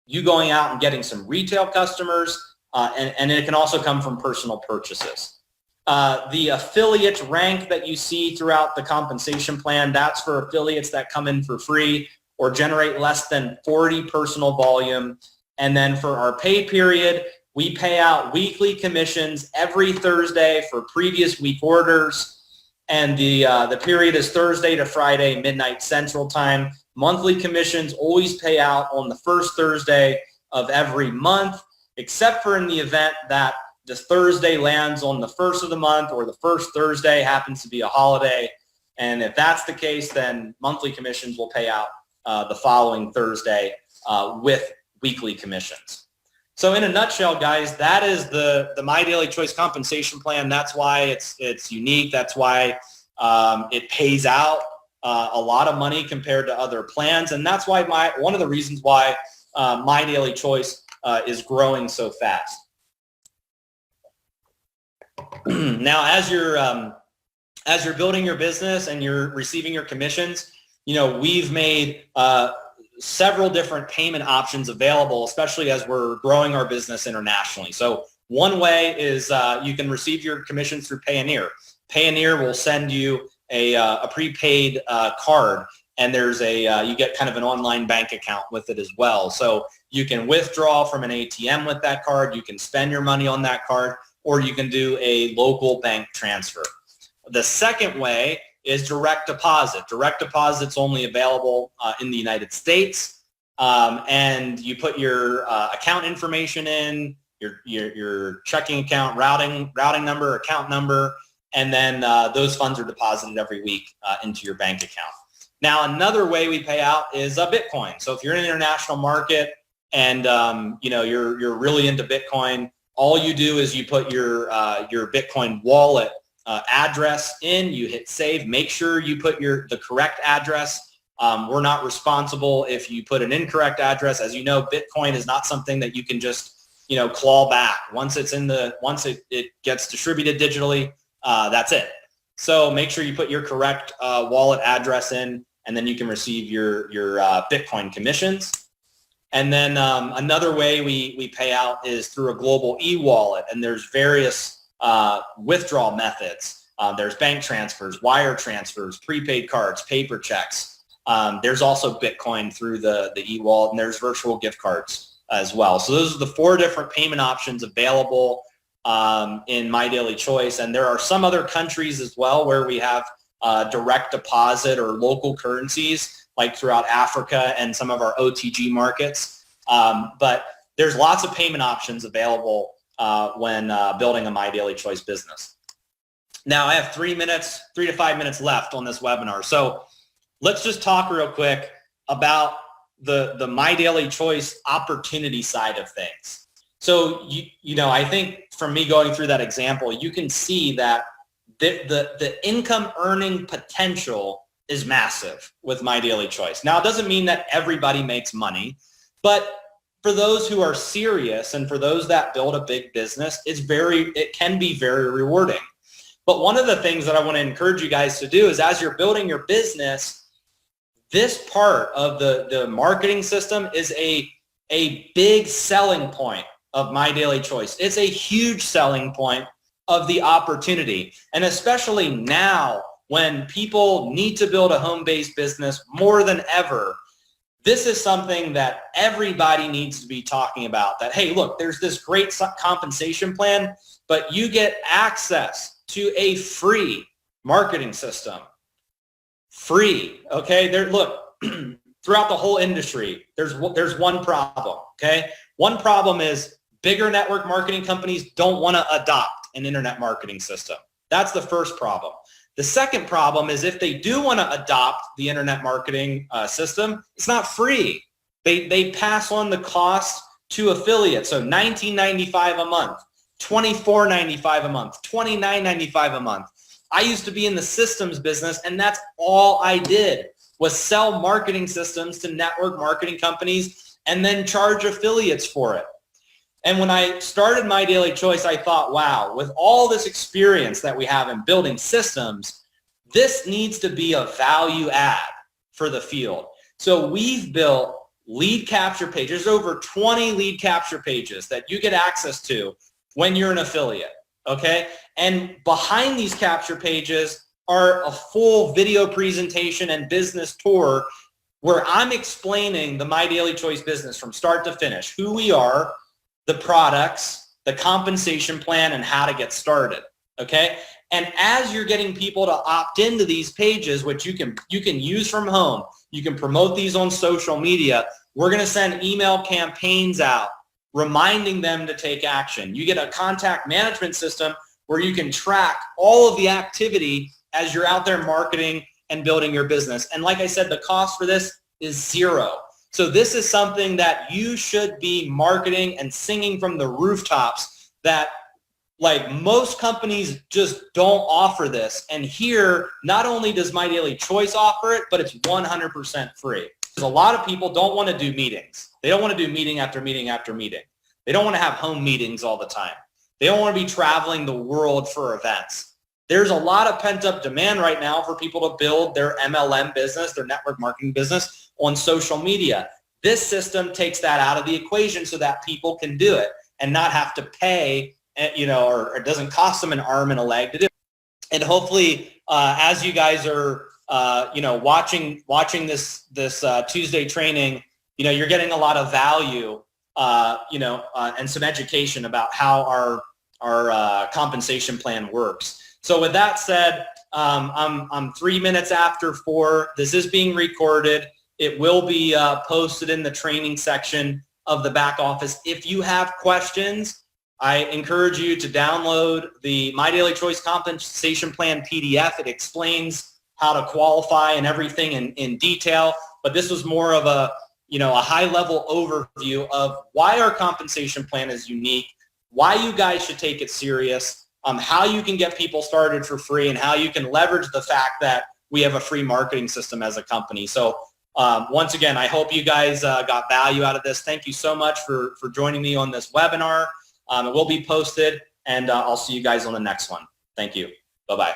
you going out and getting some retail customers, and it can also come from personal purchases. The affiliate rank that you see throughout the compensation plan, that's for affiliates that come in for free or generate less than 40 personal volume. And then for our pay period, we pay out weekly commissions every Thursday for previous week orders. And the period is Thursday to Friday, midnight Central Time. Monthly commissions always pay out on the first Thursday of every month, except for in the event that the Thursday lands on the first of the month or the first Thursday happens to be a holiday. And if that's the case, then monthly commissions will pay out the following Thursday with weekly commissions. So in a nutshell, guys, that is the My Daily Choice compensation plan. That's why it's unique. That's why it pays out a lot of money compared to other plans. And that's why one of the reasons why My Daily Choice is growing so fast. Now, as you're building your business and you're receiving your commissions, we've made several different payment options available, especially as we're growing our business internationally. So one way is you can receive your commissions through Payoneer. Payoneer will send you a prepaid card, and you get kind of an online bank account with it as well. So you can withdraw from an ATM with that card, you can spend your money on that card, or you can do a local bank transfer. The second way is direct deposit. Direct deposit's only available in the United States, and you put your account information in, your checking account, routing number, account number, and then those funds are deposited every week into your bank account. Now, another way we pay out is Bitcoin. So if you're in an international market and you're really into Bitcoin, all you do is you put your Bitcoin wallet address in, you hit save. Make sure you put the correct address. We're not responsible if you put an incorrect address. As you know, Bitcoin is not something that you can just, claw back. Once it gets distributed digitally, that's it. So make sure you put your correct wallet address in, and then you can receive your Bitcoin commissions. And then another way we pay out is through a global e-wallet, and there's various withdrawal methods. There's bank transfers, wire transfers, prepaid cards, paper checks. There's also Bitcoin through the e-wallet, and there's virtual gift cards as well. So those are the 4 different payment options available in MyDailyChoice. And there are some other countries as well where we have direct deposit or local currencies, like throughout Africa and some of our OTG markets. But there's lots of payment options available when building a MyDailyChoice business. Now I have 3 to 5 minutes left on this webinar. So let's just talk real quick about the MyDailyChoice opportunity side of things. So, I think from me going through that example, you can see that the income earning potential is massive with MyDailyChoice. Now, it doesn't mean that everybody makes money, but for those who are serious and for those that build a big business, it can be very rewarding. But one of the things that I want to encourage you guys to do is, as you're building your business, this part of the marketing system is a big selling point of MyDailyChoice. It's a huge selling point of the opportunity. And especially now when people need to build a home-based business more than ever, this is something that everybody needs to be talking about. That, hey, look, there's this great compensation plan, but you get access to a free marketing system. Free, okay? Look, throughout the whole industry, there's one problem, okay? One problem is bigger network marketing companies don't want to adopt an internet marketing system. That's the first problem. The second problem is if they do want to adopt the internet marketing system, it's not free. They pass on the cost to affiliates. So $19.95 a month, $24.95 a month, $29.95 a month. I used to be in the systems business, and that's all I did was sell marketing systems to network marketing companies and then charge affiliates for it. And when I started MyDailyChoice, I thought, wow, with all this experience that we have in building systems, this needs to be a value add for the field. So we've built lead capture pages, over 20 lead capture pages that you get access to when you're an affiliate, okay? And behind these capture pages are a full video presentation and business tour where I'm explaining the MyDailyChoice business from start to finish, who we are, the products, the compensation plan, and how to get started, okay? And as you're getting people to opt into these pages, which you can use from home, you can promote these on social media, we're going to send email campaigns out reminding them to take action. You get a contact management system where you can track all of the activity as you're out there marketing and building your business. And like I said, the cost for this is zero. So this is something that you should be marketing and singing from the rooftops, that like most companies just don't offer this. And here, not only does MyDailyChoice offer it, but it's 100% free. Because a lot of people don't want to do meetings. They don't want to do meeting after meeting after meeting. They don't want to have home meetings all the time. They don't want to be traveling the world for events. There's a lot of pent-up demand right now for people to build their MLM business, their network marketing business, on social media. This system takes that out of the equation so that people can do it and not have to pay, or it doesn't cost them an arm and a leg to do it. And hopefully, as you guys are, watching this Tuesday training, you're getting a lot of value, and some education about how our compensation plan works. So with that said, I'm 3 minutes after 4. This is being recorded. It will be posted in the training section of the back office. If you have questions, I encourage you to download the MyDailyChoice Compensation Plan PDF. It explains how to qualify and everything in detail. But this was more of a high-level overview of why our compensation plan is unique, why you guys should take it serious, how you can get people started for free and how you can leverage the fact that we have a free marketing system as a company. So once again, I hope you guys got value out of this. Thank you so much for joining me on this webinar. It will be posted, and I'll see you guys on the next one. Thank you. Bye-bye.